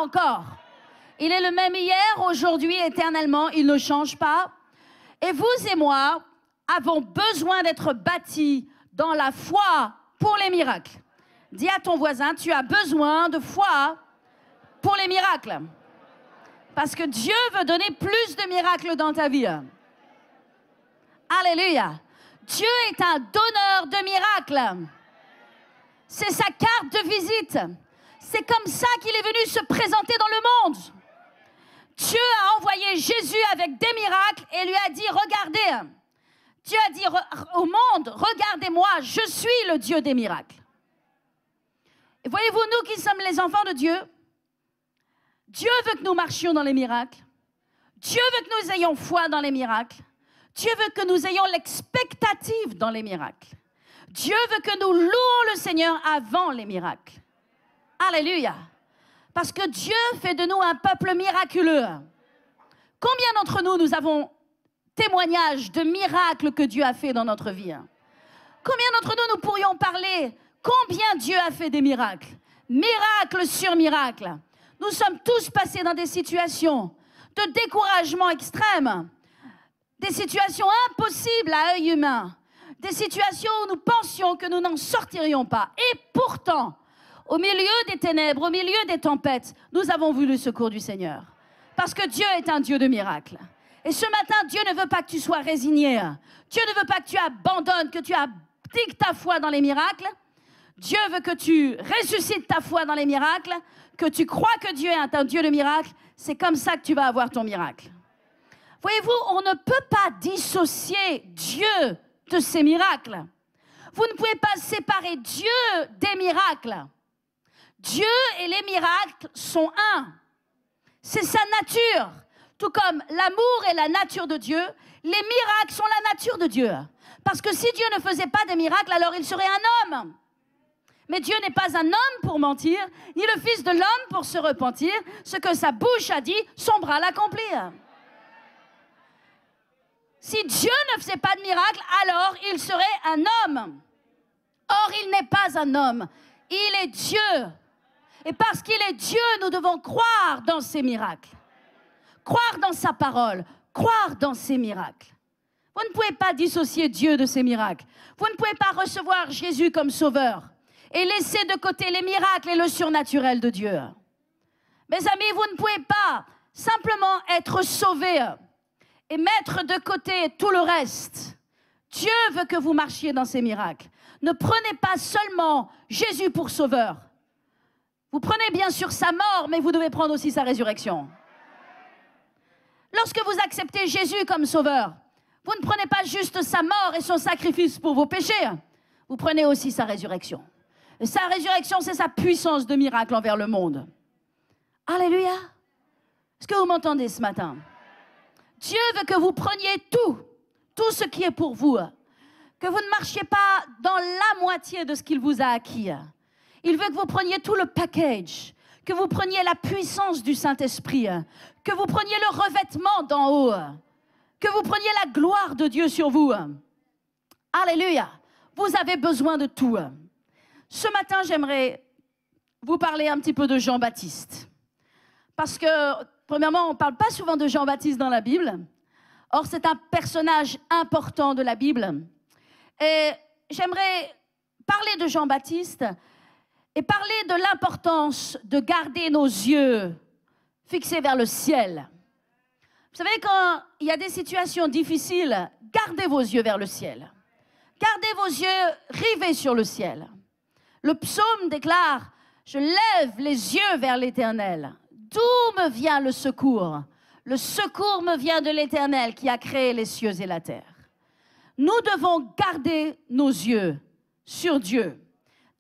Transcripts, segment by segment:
encore. Il est le même hier, aujourd'hui, éternellement. Il ne change pas. Et vous et moi avons besoin d'être bâtis dans la foi pour les miracles. Dis à ton voisin, tu as besoin de foi pour les miracles. Parce que Dieu veut donner plus de miracles dans ta vie. Alléluia. Dieu est un donneur de miracles. C'est sa carte de visite. C'est comme ça qu'il est venu se présenter dans le monde. Dieu a envoyé Jésus avec des miracles et lui a dit, regardez. Dieu a dit au monde, regardez-moi, je suis le Dieu des miracles. Et voyez-vous, nous qui sommes les enfants de Dieu, Dieu veut que nous marchions dans les miracles. Dieu veut que nous ayons foi dans les miracles. Dieu veut que nous ayons l'expectative dans les miracles. Dieu veut que nous louons le Seigneur avant les miracles. Alléluia. Parce que Dieu fait de nous un peuple miraculeux. Combien d'entre nous, nous avons témoignage de miracles que Dieu a fait dans notre vie? Combien d'entre nous, nous pourrions parler combien Dieu a fait des miracles? Miracle sur miracle. Nous sommes tous passés dans des situations de découragement extrême. Des situations impossibles à œil humain. Des situations où nous pensions que nous n'en sortirions pas. Et pourtant, au milieu des ténèbres, au milieu des tempêtes, nous avons vu le secours du Seigneur. Parce que Dieu est un Dieu de miracles. Et ce matin, Dieu ne veut pas que tu sois résigné. Dieu ne veut pas que tu abandonnes, que tu abdiques ta foi dans les miracles. Dieu veut que tu ressuscites ta foi dans les miracles, que tu crois que Dieu est un Dieu de miracles. C'est comme ça que tu vas avoir ton miracle. Voyez-vous, on ne peut pas dissocier Dieu de ses miracles. Vous ne pouvez pas séparer Dieu des miracles. Dieu et les miracles sont un. C'est sa nature. Tout comme l'amour est la nature de Dieu, les miracles sont la nature de Dieu. Parce que si Dieu ne faisait pas des miracles, alors il serait un homme. Mais Dieu n'est pas un homme pour mentir, ni le Fils de l'homme pour se repentir. Ce que sa bouche a dit, son bras l'accomplit. Si Dieu ne faisait pas de miracles, alors il serait un homme. Or, il n'est pas un homme, il est Dieu. Et parce qu'il est Dieu, nous devons croire dans ses miracles. Croire dans sa parole, croire dans ses miracles. Vous ne pouvez pas dissocier Dieu de ses miracles. Vous ne pouvez pas recevoir Jésus comme sauveur et laisser de côté les miracles et le surnaturel de Dieu. Mes amis, vous ne pouvez pas simplement être sauvé et mettre de côté tout le reste. Dieu veut que vous marchiez dans ses miracles. Ne prenez pas seulement Jésus pour sauveur. Vous prenez bien sûr sa mort, mais vous devez prendre aussi sa résurrection. Lorsque vous acceptez Jésus comme sauveur, vous ne prenez pas juste sa mort et son sacrifice pour vos péchés. Vous prenez aussi sa résurrection. Et sa résurrection, c'est sa puissance de miracle envers le monde. Alléluia. Est-ce que vous m'entendez ce matin? Dieu veut que vous preniez tout ce qui est pour vous. Que vous ne marchiez pas dans la moitié de ce qu'il vous a acquis. Il veut que vous preniez tout le package, que vous preniez la puissance du Saint-Esprit, que vous preniez le revêtement d'en haut, que vous preniez la gloire de Dieu sur vous. Alléluia. Vous avez besoin de tout. Ce matin, j'aimerais vous parler un petit peu de Jean-Baptiste. Parce que, premièrement, on ne parle pas souvent de Jean-Baptiste dans la Bible. Or, c'est un personnage important de la Bible. Et j'aimerais parler de Jean-Baptiste et parler de l'importance de garder nos yeux fixés vers le ciel. Vous savez, quand il y a des situations difficiles, gardez vos yeux vers le ciel. Gardez vos yeux rivés sur le ciel. Le psaume déclare « Je lève les yeux vers l'Éternel. D'où me vient le secours? Le secours me vient de l'Éternel qui a créé les cieux et la terre. » Nous devons garder nos yeux sur Dieu.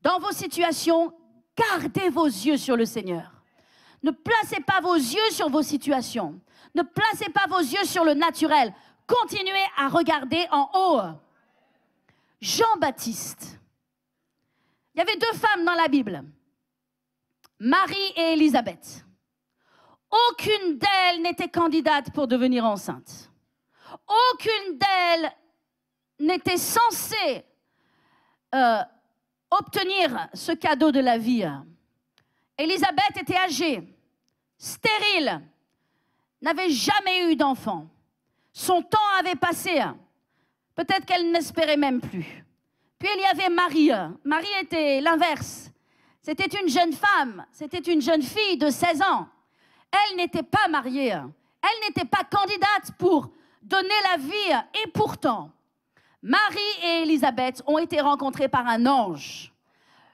Dans vos situations, gardez vos yeux sur le Seigneur. Ne placez pas vos yeux sur vos situations. Ne placez pas vos yeux sur le naturel. Continuez à regarder en haut. Jean-Baptiste. Il y avait deux femmes dans la Bible, Marie et Élisabeth. Aucune d'elles n'était candidate pour devenir enceinte. Aucune d'elles n'était censée obtenir ce cadeau de la vie. Élisabeth était âgée. stérile, n'avait jamais eu d'enfant. Son temps avait passé. Peut-être qu'elle n'espérait même plus. Puis il y avait Marie. Marie était l'inverse. C'était une jeune femme, c'était une jeune fille de 16 ans. Elle n'était pas mariée. Elle n'était pas candidate pour donner la vie. Et pourtant, Marie et Élisabeth ont été rencontrées par un ange.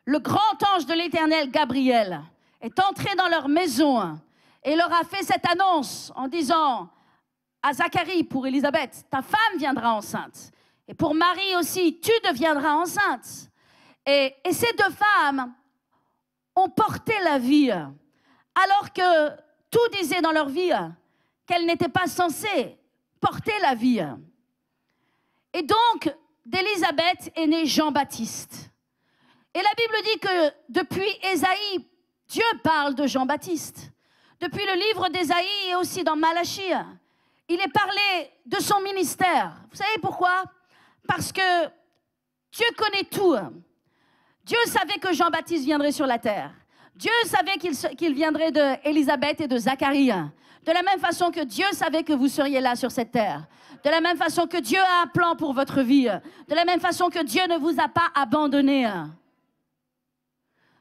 Le grand ange de l'Éternel, Gabriel, est entré dans leur maison et leur a fait cette annonce en disant à Zacharie, pour Élisabeth, ta femme viendra enceinte. Et pour Marie aussi, tu deviendras enceinte. Et ces deux femmes ont porté la vie, alors que tout disait dans leur vie qu'elles n'étaient pas censées porter la vie. Et donc, d'Élisabeth est né Jean-Baptiste. Et la Bible dit que depuis Ésaïe, Dieu parle de Jean-Baptiste. Depuis le livre d'Ésaïe et aussi dans Malachie, il est parlé de son ministère. Vous savez pourquoi? Parce que Dieu connaît tout. Dieu savait que Jean-Baptiste viendrait sur la terre. Dieu savait qu'il viendrait d'Élisabeth et de Zacharie. De la même façon que Dieu savait que vous seriez là sur cette terre. De la même façon que Dieu a un plan pour votre vie. De la même façon que Dieu ne vous a pas abandonné.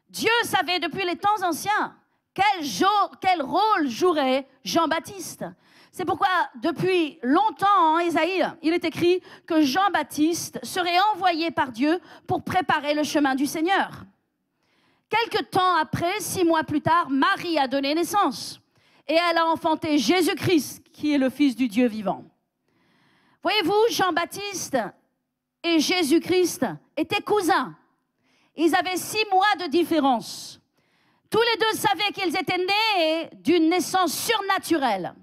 Dieu savait depuis les temps anciens quel rôle jouerait Jean-Baptiste. C'est pourquoi, depuis longtemps en Ésaïe, il est écrit que Jean-Baptiste serait envoyé par Dieu pour préparer le chemin du Seigneur. Quelque temps après, 6 mois plus tard, Marie a donné naissance. Et elle a enfanté Jésus-Christ, qui est le Fils du Dieu vivant. Voyez-vous, Jean-Baptiste et Jésus-Christ étaient cousins. Ils avaient 6 mois de différence. Tous les deux savaient qu'ils étaient nés d'une naissance surnaturelle.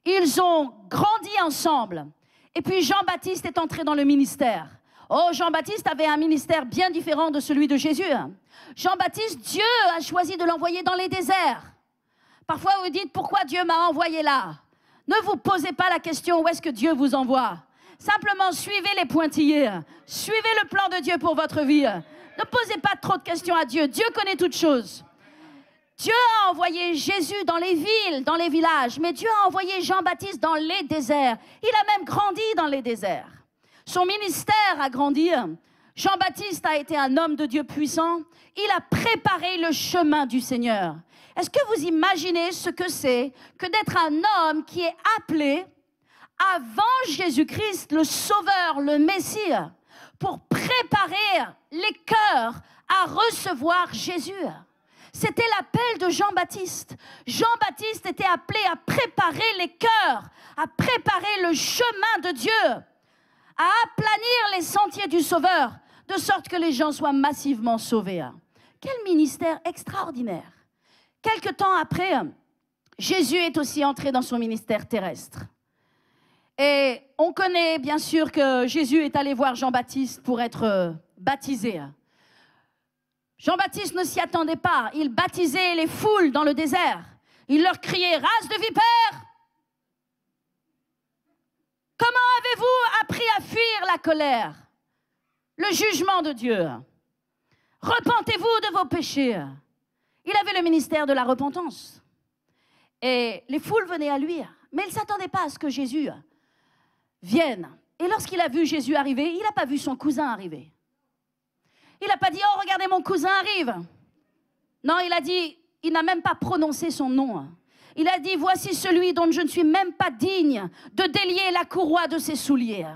Ils ont grandi ensemble. Et puis Jean-Baptiste est entré dans le ministère. Oh, Jean-Baptiste avait un ministère bien différent de celui de Jésus. Jean-Baptiste, Dieu a choisi de l'envoyer dans les déserts. Parfois, vous dites, pourquoi Dieu m'a envoyé là? Ne vous posez pas la question où est-ce que Dieu vous envoie. Simplement, suivez les pointillés. Suivez le plan de Dieu pour votre vie. Ne posez pas trop de questions à Dieu. Dieu connaît toutes choses. Dieu a envoyé Jésus dans les villes, dans les villages, mais Dieu a envoyé Jean-Baptiste dans les déserts. Il a même grandi dans les déserts. Son ministère a grandi. Jean-Baptiste a été un homme de Dieu puissant. Il a préparé le chemin du Seigneur. Est-ce que vous imaginez ce que c'est que d'être un homme qui est appelé avant Jésus-Christ, le Sauveur, le Messie, pour préparer les cœurs à recevoir Jésus? C'était l'appel de Jean-Baptiste. Jean-Baptiste était appelé à préparer les cœurs, à préparer le chemin de Dieu, à aplanir les sentiers du Sauveur, de sorte que les gens soient massivement sauvés. Quel ministère extraordinaire! Quelque temps après, Jésus est aussi entré dans son ministère terrestre. Et on connaît bien sûr que Jésus est allé voir Jean-Baptiste pour être baptisé. Jean-Baptiste ne s'y attendait pas. Il baptisait les foules dans le désert. Il leur criait « Race de vipères ! Comment avez-vous appris à fuir la colère, le jugement de Dieu? Repentez-vous de vos péchés. » Il avait le ministère de la repentance. Et les foules venaient à lui. Mais il ne s'attendait pas à ce que Jésus vienne. Et lorsqu'il a vu Jésus arriver, il n'a pas vu son cousin arriver. Il n'a pas dit « Oh, regardez, mon cousin arrive !» Non, il a dit, il n'a même pas prononcé son nom. Il a dit « Voici celui dont je ne suis même pas digne de délier la courroie de ses souliers. »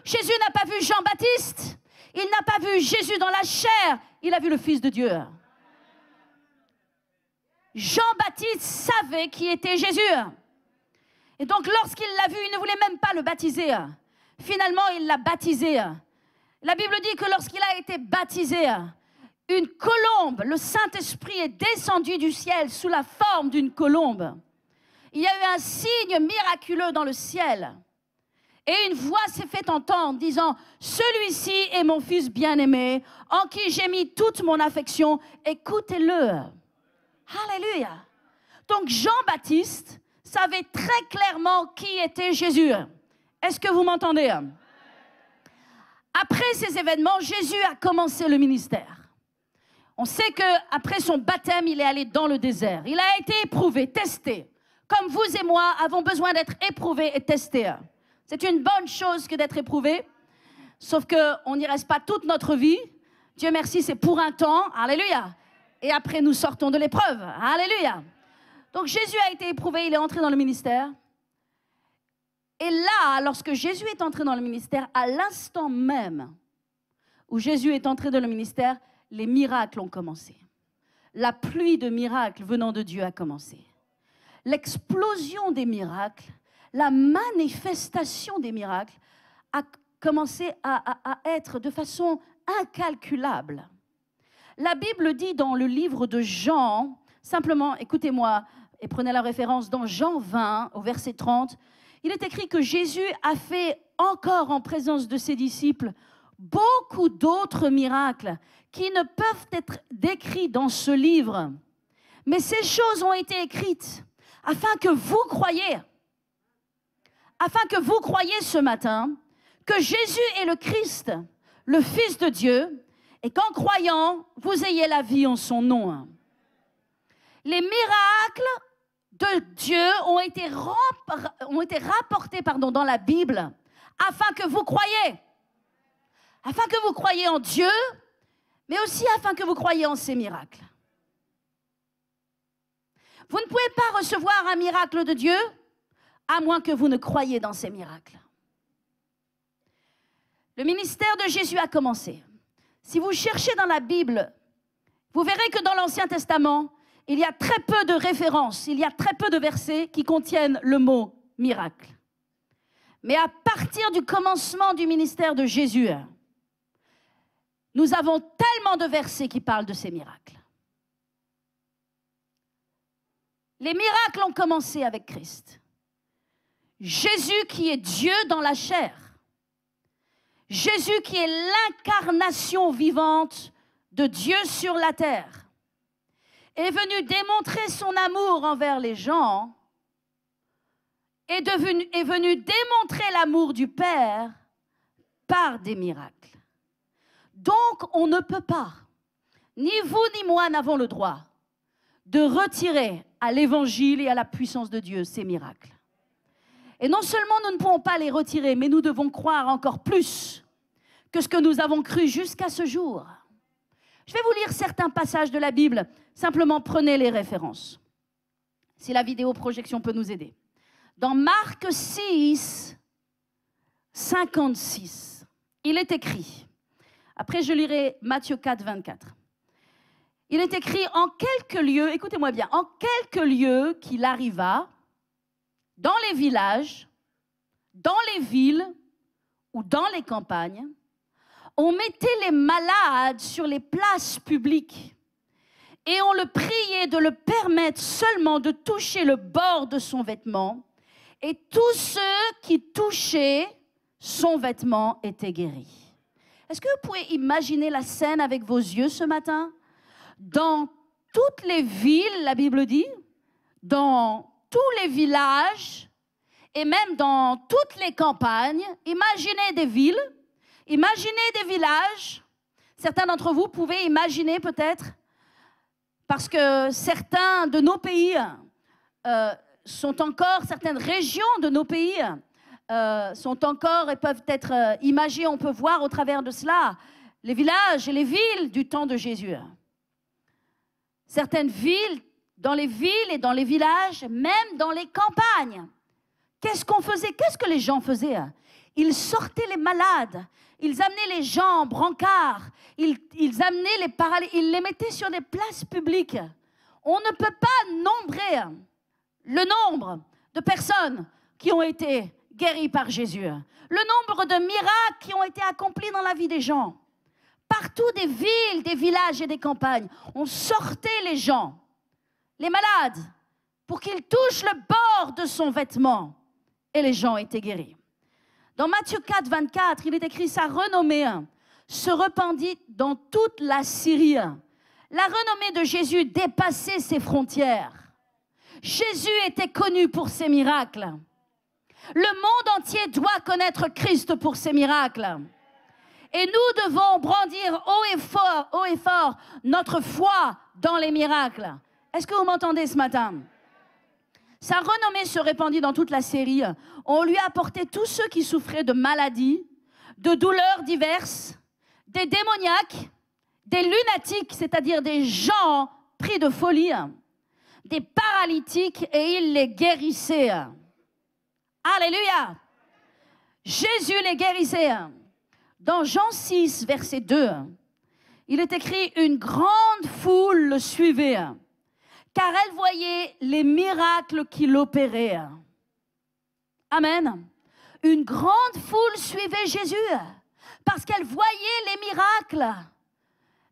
Jésus n'a pas vu Jean-Baptiste. Il n'a pas vu Jésus dans la chair. Il a vu le Fils de Dieu. Jean-Baptiste savait qui était Jésus. Et donc, lorsqu'il l'a vu, il ne voulait même pas le baptiser. Finalement, il l'a baptisé. La Bible dit que lorsqu'il a été baptisé, une colombe, le Saint-Esprit est descendu du ciel sous la forme d'une colombe. Il y a eu un signe miraculeux dans le ciel. Et une voix s'est fait entendre disant « Celui-ci est mon fils bien-aimé, en qui j'ai mis toute mon affection, écoutez-le. » Alléluia. Donc Jean-Baptiste savait très clairement qui était Jésus. Est-ce que vous m'entendez? Après ces événements, Jésus a commencé le ministère. On sait qu'après son baptême, il est allé dans le désert. Il a été éprouvé, testé. Comme vous et moi avons besoin d'être éprouvés et testés. C'est une bonne chose que d'être éprouvé. Sauf qu'on n'y reste pas toute notre vie. Dieu merci, c'est pour un temps. Alléluia. Et après, nous sortons de l'épreuve. Alléluia. Donc Jésus a été éprouvé, il est entré dans le ministère. Et là, lorsque Jésus est entré dans le ministère, à l'instant même où Jésus est entré dans le ministère, les miracles ont commencé. La pluie de miracles venant de Dieu a commencé. L'explosion des miracles, la manifestation des miracles a commencé à être de façon incalculable. La Bible dit dans le livre de Jean, simplement écoutez-moi et prenez la référence dans Jean 20 au verset 30, il est écrit que Jésus a fait encore en présence de ses disciples beaucoup d'autres miracles qui ne peuvent être décrits dans ce livre. Mais ces choses ont été écrites afin que vous croyiez ce matin que Jésus est le Christ, le Fils de Dieu, et qu'en croyant, vous ayez la vie en son nom. Les miracles de Dieu ont été rapportés dans la Bible afin que vous croyiez. Afin que vous croyiez en Dieu, mais aussi afin que vous croyiez en ses miracles. Vous ne pouvez pas recevoir un miracle de Dieu à moins que vous ne croyiez dans ces miracles. Le ministère de Jésus a commencé. Si vous cherchez dans la Bible, vous verrez que dans l'Ancien Testament, il y a très peu de références, il y a très peu de versets qui contiennent le mot miracle. Mais à partir du commencement du ministère de Jésus, nous avons tellement de versets qui parlent de ces miracles. Les miracles ont commencé avec Christ. Jésus qui est Dieu dans la chair. Jésus qui est l'incarnation vivante de Dieu sur la terre. Est venu démontrer son amour envers les gens. Est venu démontrer l'amour du Père par des miracles. Donc, on ne peut pas, ni vous ni moi n'avons le droit de retirer à l'évangile et à la puissance de Dieu ces miracles. Et non seulement nous ne pouvons pas les retirer, mais nous devons croire encore plus que ce que nous avons cru jusqu'à ce jour. Je vais vous lire certains passages de la Bible, simplement prenez les références. Si la vidéoprojection peut nous aider. Dans Marc 6, 56, il est écrit, après je lirai Matthieu 4, 24. Il est écrit en quelques lieux, écoutez-moi bien, en quelques lieux qu'il arriva, dans les villages, dans les villes ou dans les campagnes, on mettait les malades sur les places publiques et on le priait de le permettre seulement de toucher le bord de son vêtement et tous ceux qui touchaient son vêtement étaient guéris. Est-ce que vous pouvez imaginer la scène avec vos yeux ce matin? Dans toutes les villes, la Bible dit, dans tous les villages et même dans toutes les campagnes, imaginez des villes, imaginez des villages. Certains d'entre vous pouvez imaginer peut-être, parce que certains de nos pays sont encore, certaines régions de nos pays sont encore et peuvent être imagées, on peut voir au travers de cela, les villages et les villes du temps de Jésus. Certaines villes, dans les villes et dans les villages, même dans les campagnes. Qu'est-ce qu'on faisait? Qu'est-ce que les gens faisaient? Ils sortaient les malades, ils amenaient les gens en brancard, ils amenaient les paralytiques, ils les mettaient sur des places publiques. On ne peut pas nombrer le nombre de personnes qui ont été guéries par Jésus, le nombre de miracles qui ont été accomplis dans la vie des gens. Partout des villes, des villages et des campagnes, on sortait les gens, les malades, pour qu'ils touchent le bord de son vêtement. Et les gens étaient guéris. Dans Matthieu 4, 24, il est écrit, sa renommée se répandit dans toute la Syrie. La renommée de Jésus dépassait ses frontières. Jésus était connu pour ses miracles. Le monde entier doit connaître Christ pour ses miracles. Et nous devons brandir haut et fort notre foi dans les miracles. Est-ce que vous m'entendez ce matin? Sa renommée se répandit dans toute la Syrie. On lui a apporté tous ceux qui souffraient de maladies, de douleurs diverses, des démoniaques, des lunatiques, c'est-à-dire des gens pris de folie, des paralytiques, et il les guérissait. Alléluia! Jésus les guérissait. Dans Jean 6, verset 2, il est écrit « Une grande foule le suivait, car elle voyait les miracles qu'il opérait. » Amen. Une grande foule suivait Jésus parce qu'elle voyait les miracles.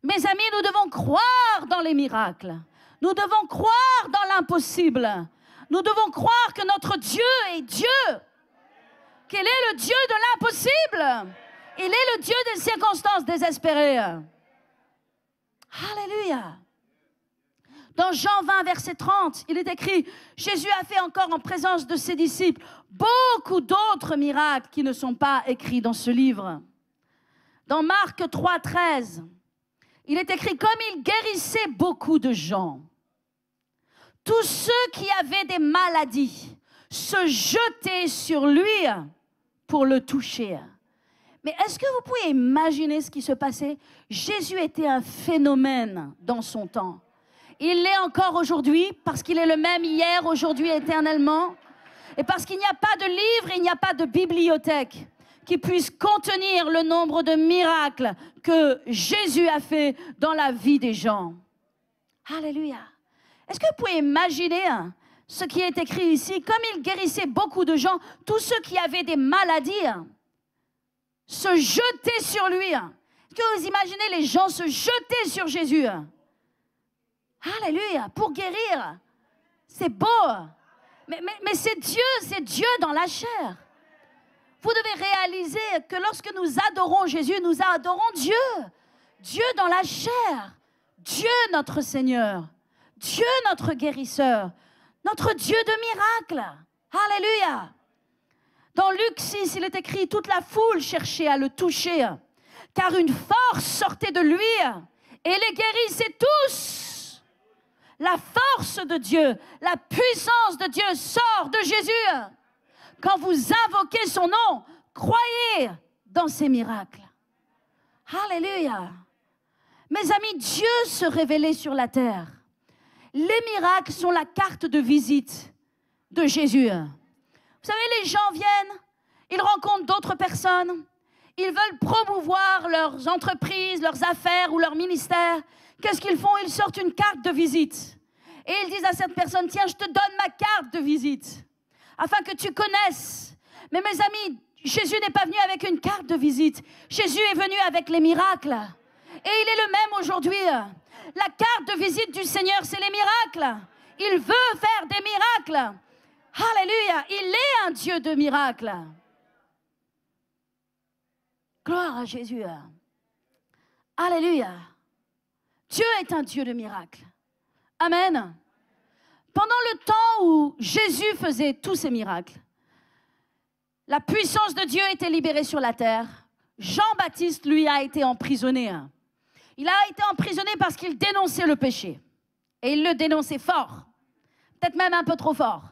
Mes amis, nous devons croire dans les miracles. Nous devons croire dans l'impossible. Nous devons croire que notre Dieu est Dieu. Qu'il est le Dieu de l'impossible. Il est le Dieu des circonstances désespérées. Alléluia. Dans Jean 20, verset 30, il est écrit « Jésus a fait encore en présence de ses disciples beaucoup d'autres miracles qui ne sont pas écrits dans ce livre. » Dans Marc 3, 13, il est écrit « Comme il guérissait beaucoup de gens, tous ceux qui avaient des maladies se jetaient sur lui pour le toucher. » Mais est-ce que vous pouvez imaginer ce qui se passait? Jésus était un phénomène dans son temps. Il l'est encore aujourd'hui parce qu'il est le même hier, aujourd'hui, éternellement. Et parce qu'il n'y a pas de livre, il n'y a pas de bibliothèque qui puisse contenir le nombre de miracles que Jésus a fait dans la vie des gens. Alléluia. Est-ce que vous pouvez imaginer ce qui est écrit ici? Comme il guérissait beaucoup de gens, tous ceux qui avaient des maladies se jetaient sur lui. Est-ce que vous imaginez les gens se jeter sur Jésus? Alléluia, pour guérir. C'est beau. Mais c'est Dieu dans la chair. Vous devez réaliser que lorsque nous adorons Jésus, nous adorons Dieu. Dieu dans la chair. Dieu notre Seigneur. Dieu notre guérisseur. Notre Dieu de miracles. Alléluia. Dans Luc 6, il est écrit, toute la foule cherchait à le toucher, car une force sortait de lui et les guérissait tous. La force de Dieu, la puissance de Dieu sort de Jésus. Quand vous invoquez son nom, croyez dans ses miracles. Alléluia. Mes amis, Dieu se révélait sur la terre. Les miracles sont la carte de visite de Jésus. Vous savez, les gens viennent, ils rencontrent d'autres personnes, ils veulent promouvoir leurs entreprises, leurs affaires ou leur ministère. Qu'est-ce qu'ils font? Ils sortent une carte de visite. Et ils disent à cette personne, tiens, je te donne ma carte de visite, afin que tu connaisses. Mais mes amis, Jésus n'est pas venu avec une carte de visite. Jésus est venu avec les miracles. Et il est le même aujourd'hui. La carte de visite du Seigneur, c'est les miracles. Il veut faire des miracles. Alléluia, il est un Dieu de miracles. Gloire à Jésus. Alléluia. Dieu est un Dieu de miracles. Amen. Pendant le temps où Jésus faisait tous ces miracles, la puissance de Dieu était libérée sur la terre. Jean-Baptiste, lui, a été emprisonné. Il a été emprisonné parce qu'il dénonçait le péché. Et il le dénonçait fort. Peut-être même un peu trop fort.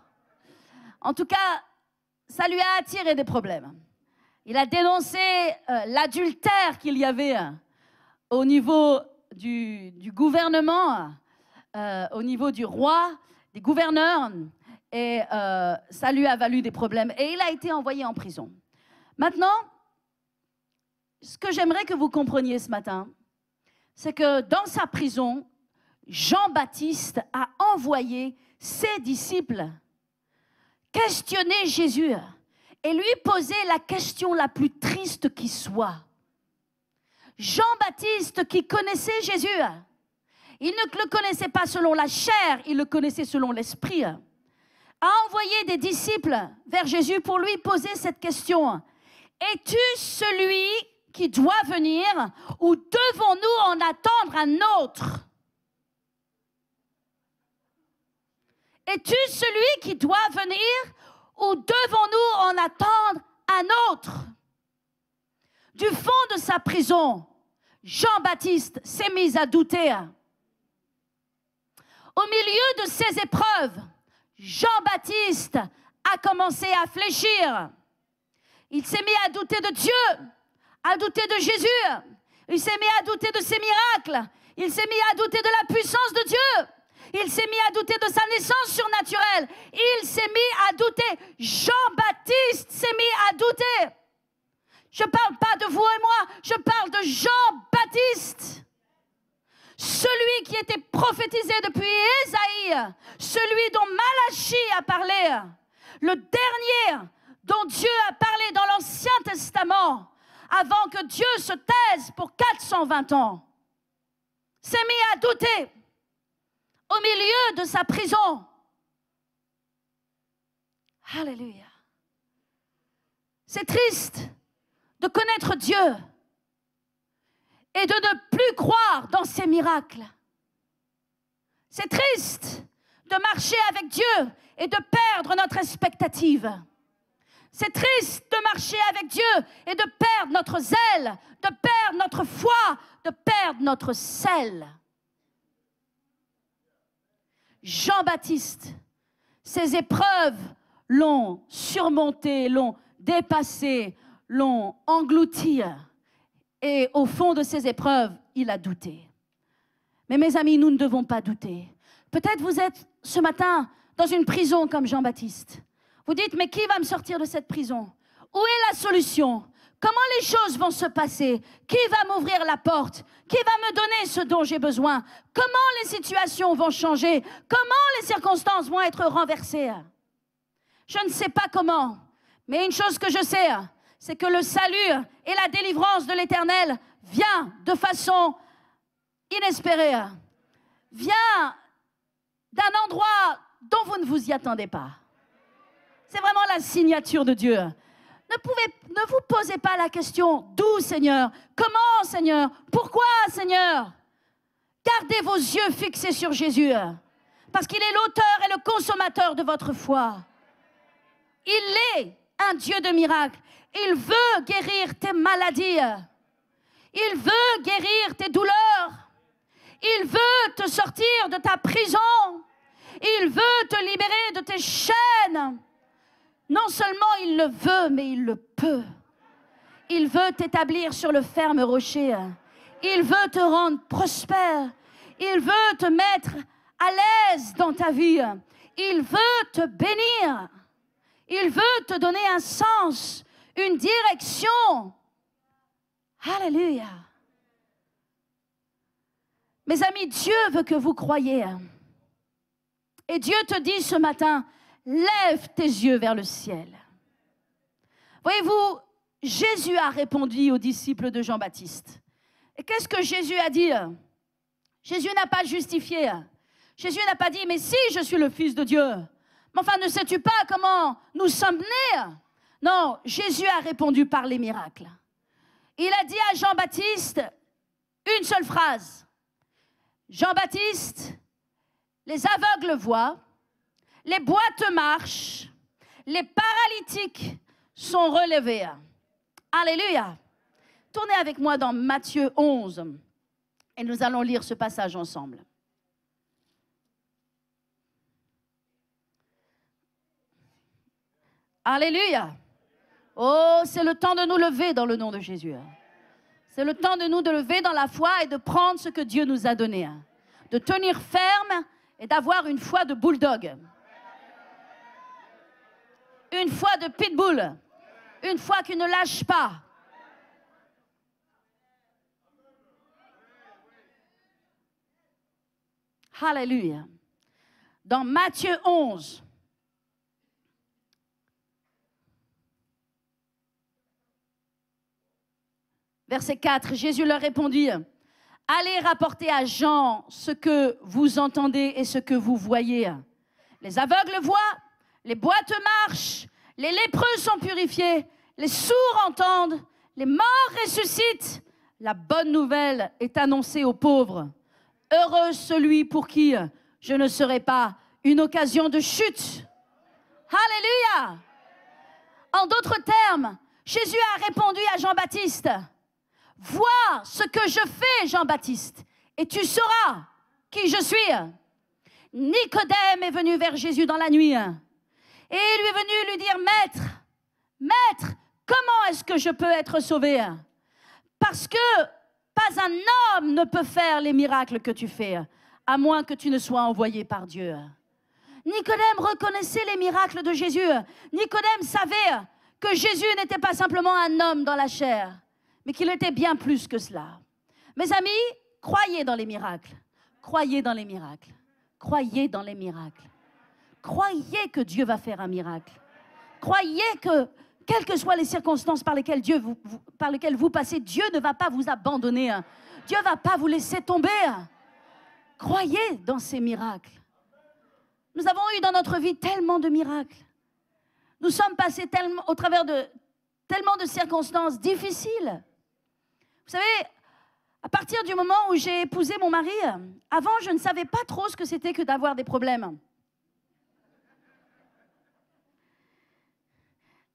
En tout cas, ça lui a attiré des problèmes. Il a dénoncé l'adultère qu'il y avait au niveau du gouvernement, au niveau du roi, des gouverneurs, et ça lui a valu des problèmes. Et il a été envoyé en prison. Maintenant, ce que j'aimerais que vous compreniez ce matin, c'est que dans sa prison, Jean-Baptiste a envoyé ses disciples questionner Jésus et lui poser la question la plus triste qui soit. Jean-Baptiste, qui connaissait Jésus, il ne le connaissait pas selon la chair, il le connaissait selon l'esprit, a envoyé des disciples vers Jésus pour lui poser cette question. Es-tu celui qui doit venir ou devons-nous en attendre un autre? Es-tu celui qui doit venir ou devons-nous en attendre un autre? Du fond de sa prison, Jean-Baptiste s'est mis à douter. Au milieu de ces épreuves, Jean-Baptiste a commencé à fléchir. Il s'est mis à douter de Dieu, à douter de Jésus. Il s'est mis à douter de ses miracles. Il s'est mis à douter de la puissance de Dieu. Il s'est mis à douter de sa naissance surnaturelle. Il s'est mis à douter. Jean-Baptiste s'est mis à douter. Je ne parle pas de vous et moi, je parle de Jean-Baptiste. Celui qui était prophétisé depuis Ésaïe, celui dont Malachie a parlé, le dernier dont Dieu a parlé dans l'Ancien Testament, avant que Dieu se taise pour 420 ans, s'est mis à douter au milieu de sa prison. Alléluia. C'est triste de connaître Dieu et de ne plus croire dans ses miracles. C'est triste de marcher avec Dieu et de perdre notre expectative. C'est triste de marcher avec Dieu et de perdre notre zèle, de perdre notre foi, de perdre notre sel. Jean-Baptiste, ses épreuves l'ont surmonté, l'ont dépassé, l'ont englouti. Et au fond de ces épreuves, il a douté. Mais mes amis, nous ne devons pas douter. Peut-être vous êtes ce matin dans une prison comme Jean-Baptiste. Vous dites, mais qui va me sortir de cette prison? Où est la solution? Comment les choses vont se passer? Qui va m'ouvrir la porte? Qui va me donner ce dont j'ai besoin? Comment les situations vont changer? Comment les circonstances vont être renversées? Je ne sais pas comment, mais une chose que je sais, c'est que le salut et la délivrance de l'Éternel vient de façon inespérée, vient d'un endroit dont vous ne vous y attendez pas. C'est vraiment la signature de Dieu. Ne vous posez pas la question « D'où, Seigneur? Comment, Seigneur? Pourquoi, Seigneur ?» Gardez vos yeux fixés sur Jésus, parce qu'il est l'auteur et le consommateur de votre foi. Il est un Dieu de miracles. Il veut guérir tes maladies. Il veut guérir tes douleurs. Il veut te sortir de ta prison. Il veut te libérer de tes chaînes. Non seulement il le veut, mais il le peut. Il veut t'établir sur le ferme rocher. Il veut te rendre prospère. Il veut te mettre à l'aise dans ta vie. Il veut te bénir. Il veut te donner un sens, une direction. Alléluia. Mes amis, Dieu veut que vous croyiez. Et Dieu te dit ce matin, lève tes yeux vers le ciel. Voyez-vous, Jésus a répondu aux disciples de Jean-Baptiste. Et qu'est-ce que Jésus a dit? Jésus n'a pas justifié. Jésus n'a pas dit, mais si je suis le Fils de Dieu. Mais enfin, ne sais-tu pas comment nous sommes nés? Non, Jésus a répondu par les miracles. Il a dit à Jean-Baptiste une seule phrase. Jean-Baptiste, les aveugles voient, les boiteux marchent, les paralytiques sont relevés. Alléluia. Tournez avec moi dans Matthieu 11 et nous allons lire ce passage ensemble. Alléluia. Oh, c'est le temps de nous lever dans le nom de Jésus. C'est le temps de nous lever dans la foi et de prendre ce que Dieu nous a donné. De tenir ferme et d'avoir une foi de bulldog. Une foi de pitbull. Une foi qui ne lâche pas. Alléluia. Dans Matthieu 11, verset 4, Jésus leur répondit, « Allez rapporter à Jean ce que vous entendez et ce que vous voyez. Les aveugles voient, les boiteux marchent, les lépreux sont purifiés, les sourds entendent, les morts ressuscitent. La bonne nouvelle est annoncée aux pauvres. Heureux celui pour qui je ne serai pas une occasion de chute. » Alléluia. En d'autres termes, Jésus a répondu à Jean-Baptiste, « Vois ce que je fais, Jean-Baptiste, et tu sauras qui je suis. » Nicodème est venu vers Jésus dans la nuit, et il est venu lui dire, « Maître, Maître, comment est-ce que je peux être sauvé? Parce que pas un homme ne peut faire les miracles que tu fais, à moins que tu ne sois envoyé par Dieu. » Nicodème reconnaissait les miracles de Jésus. Nicodème savait que Jésus n'était pas simplement un homme dans la chair, mais qu'il était bien plus que cela. Mes amis, croyez dans les miracles. Croyez dans les miracles. Croyez dans les miracles. Croyez que Dieu va faire un miracle. Croyez que, quelles que soient les circonstances par lesquelles vous passez, Dieu ne va pas vous abandonner. Dieu ne va pas vous laisser tomber. Croyez dans ces miracles. Nous avons eu dans notre vie tellement de miracles. Nous sommes passés au travers de tellement de circonstances difficiles. Vous savez, à partir du moment où j'ai épousé mon mari, avant, je ne savais pas trop ce que c'était que d'avoir des problèmes.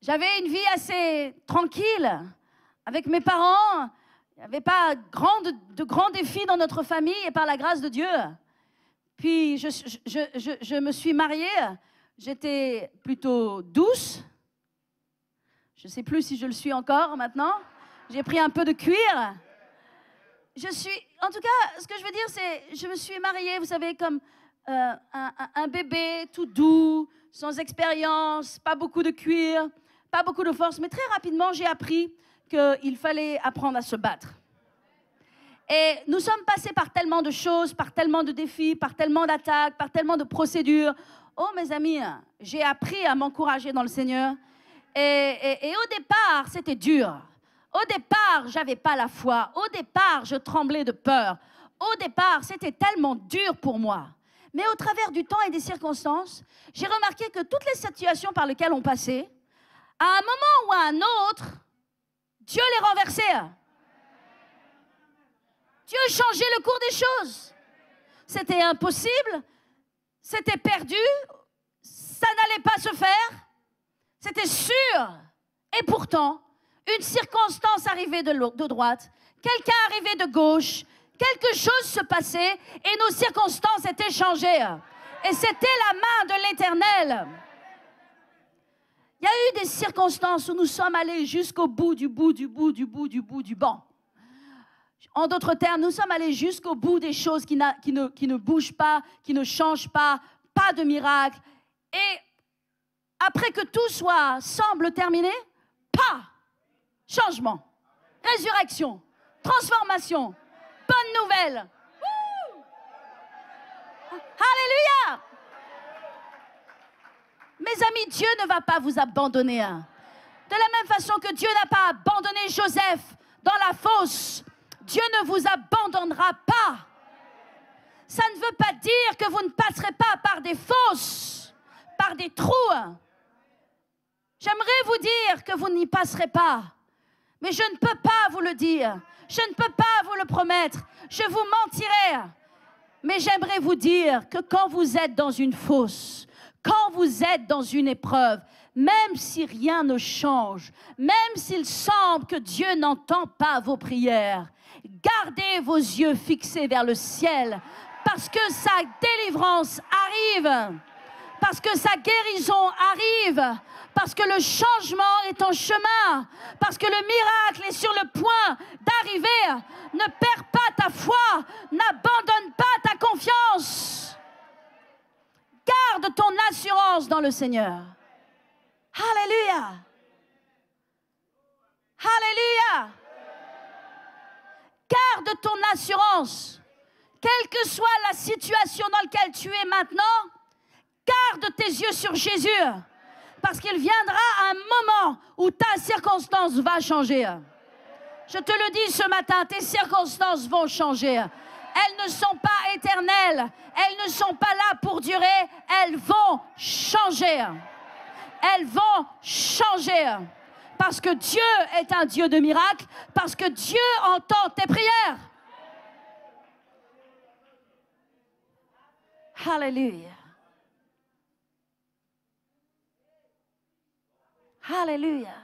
J'avais une vie assez tranquille avec mes parents. Il n'y avait pas de grands défis dans notre famille et par la grâce de Dieu. Puis je me suis mariée, j'étais plutôt douce. Je ne sais plus si je le suis encore maintenant. J'ai pris un peu de cuir. En tout cas, ce que je veux dire, c'est, je me suis mariée, vous savez, comme un bébé tout doux, sans expérience, pas beaucoup de cuir, pas beaucoup de force. Mais très rapidement, j'ai appris qu'il fallait apprendre à se battre. Et nous sommes passés par tellement de choses, par tellement de défis, par tellement d'attaques, par tellement de procédures. Oh, mes amis, j'ai appris à m'encourager dans le Seigneur. Et au départ, c'était dur. Au départ, j'avais pas la foi. Au départ, je tremblais de peur. Au départ, c'était tellement dur pour moi. Mais au travers du temps et des circonstances, j'ai remarqué que toutes les situations par lesquelles on passait, à un moment ou à un autre, Dieu les renversait. Dieu changeait le cours des choses. C'était impossible, c'était perdu, ça n'allait pas se faire, c'était sûr. Et pourtant, une circonstance arrivait de droite, quelqu'un arrivait de gauche, quelque chose se passait et nos circonstances étaient changées. Et c'était la main de l'Éternel. Il y a eu des circonstances où nous sommes allés jusqu'au bout du banc. En d'autres termes, nous sommes allés jusqu'au bout des choses qui ne bougent pas, qui ne changent pas, pas de miracle. Et après que tout semble terminé, changement, résurrection, transformation, bonne nouvelle. Alléluia! Mes amis, Dieu ne va pas vous abandonner. De la même façon que Dieu n'a pas abandonné Joseph dans la fosse, Dieu ne vous abandonnera pas. Ça ne veut pas dire que vous ne passerez pas par des fosses, par des trous. J'aimerais vous dire que vous n'y passerez pas. Mais je ne peux pas vous le dire. Je ne peux pas vous le promettre. Je vous mentirais. Mais j'aimerais vous dire que quand vous êtes dans une fosse, quand vous êtes dans une épreuve, même si rien ne change, même s'il semble que Dieu n'entend pas vos prières, gardez vos yeux fixés vers le ciel parce que sa délivrance arrive, parce que sa guérison arrive, parce que le changement est en chemin, parce que le miracle est sur le point d'arriver. Ne perds pas ta foi, n'abandonne pas ta confiance. Garde ton assurance dans le Seigneur. Alléluia. Alléluia. Garde ton assurance. Quelle que soit la situation dans laquelle tu es maintenant, garde tes yeux sur Jésus. Parce qu'il viendra un moment où ta circonstance va changer. Je te le dis ce matin, tes circonstances vont changer. Elles ne sont pas éternelles. Elles ne sont pas là pour durer. Elles vont changer. Elles vont changer. Parce que Dieu est un Dieu de miracles. Parce que Dieu entend tes prières. Alléluia. Alléluia.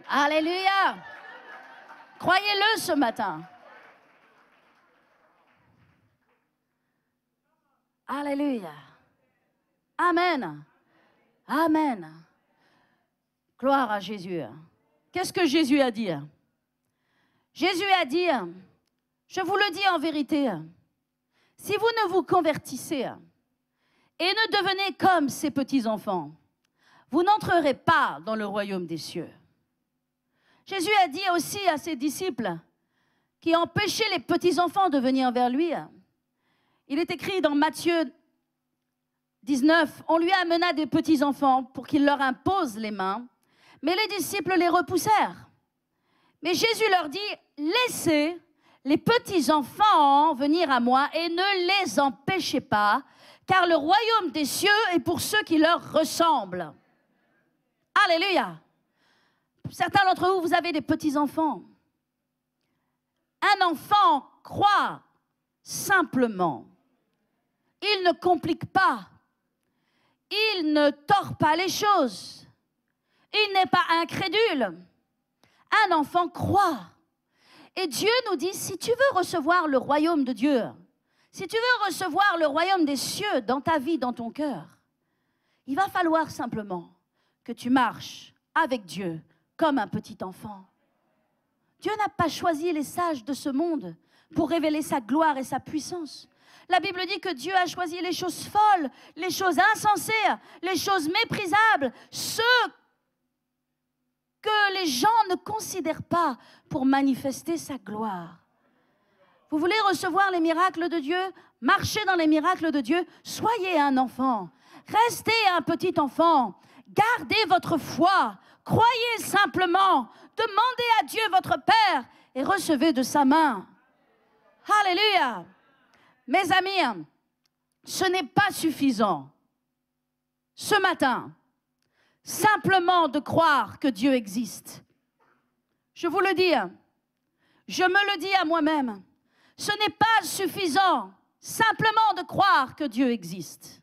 Alléluia. Croyez-le ce matin. Alléluia. Amen. Amen. Gloire à Jésus. Qu'est-ce que Jésus a dit? Jésus a dit, je vous le dis en vérité, si vous ne vous convertissez et ne devenez comme ces petits-enfants, vous n'entrerez pas dans le royaume des cieux. Jésus a dit aussi à ses disciples qui empêchaient les petits-enfants de venir vers lui. Il est écrit dans Matthieu 19, on lui amena des petits-enfants pour qu'il leur impose les mains, mais les disciples les repoussèrent. Mais Jésus leur dit, laissez les petits-enfants venir à moi et ne les empêchez pas, car le royaume des cieux est pour ceux qui leur ressemblent. Alléluia. Certains d'entre vous, vous avez des petits-enfants. Un enfant croit simplement. Il ne complique pas. Il ne tord pas les choses. Il n'est pas incrédule. Un enfant croit. Et Dieu nous dit, si tu veux recevoir le royaume de Dieu, si tu veux recevoir le royaume des cieux dans ta vie, dans ton cœur, il va falloir simplement que tu marches avec Dieu comme un petit enfant. Dieu n'a pas choisi les sages de ce monde pour révéler sa gloire et sa puissance. La Bible dit que Dieu a choisi les choses folles, les choses insensées, les choses méprisables, ceux que les gens ne considèrent pas pour manifester sa gloire. Vous voulez recevoir les miracles de Dieu? Marchez dans les miracles de Dieu. Soyez un enfant. Restez un petit enfant. Gardez votre foi. Croyez simplement. Demandez à Dieu votre Père et recevez de sa main. Alléluia. Mes amis, ce n'est pas suffisant ce matin simplement de croire que Dieu existe. Je vous le dis, je me le dis à moi-même, ce n'est pas suffisant simplement de croire que Dieu existe.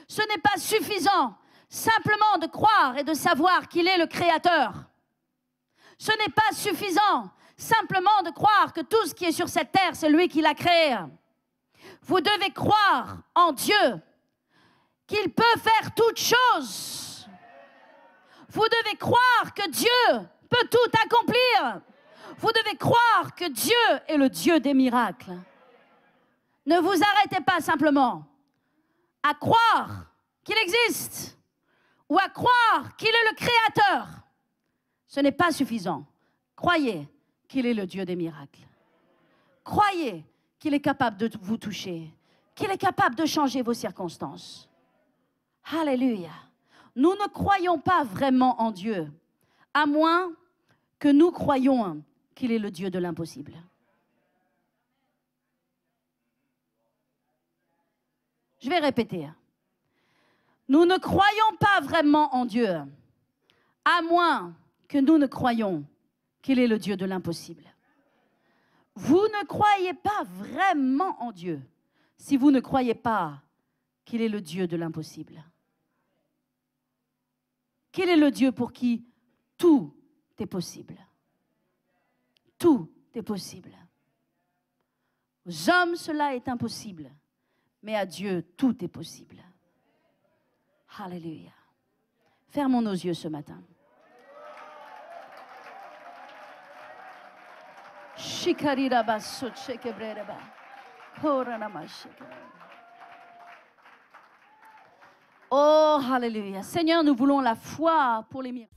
Ce n'est pas suffisant simplement de croire et de savoir qu'il est le Créateur. Ce n'est pas suffisant simplement de croire que tout ce qui est sur cette terre, c'est lui qui l'a créé. Vous devez croire en Dieu, qu'il peut faire toutes choses. Vous devez croire que Dieu peut tout accomplir. Vous devez croire que Dieu est le Dieu des miracles. Ne vous arrêtez pas simplement à croire qu'il existe ou à croire qu'il est le Créateur. Ce n'est pas suffisant. Croyez qu'il est le Dieu des miracles. Croyez qu'il est capable de vous toucher, qu'il est capable de changer vos circonstances. Alléluia. Nous ne croyons pas vraiment en Dieu, à moins que nous croyions qu'il est le Dieu de l'impossible. Je vais répéter. Nous ne croyons pas vraiment en Dieu, à moins que nous ne croyions qu'il est le Dieu de l'impossible. Vous ne croyez pas vraiment en Dieu si vous ne croyez pas qu'il est le Dieu de l'impossible. Qu'il est le Dieu pour qui tout est possible. Tout est possible. Aux hommes, cela est impossible, mais à Dieu, tout est possible. Alléluia. Fermons nos yeux ce matin. Oh, alléluia. Seigneur, nous voulons la foi pour les miracles.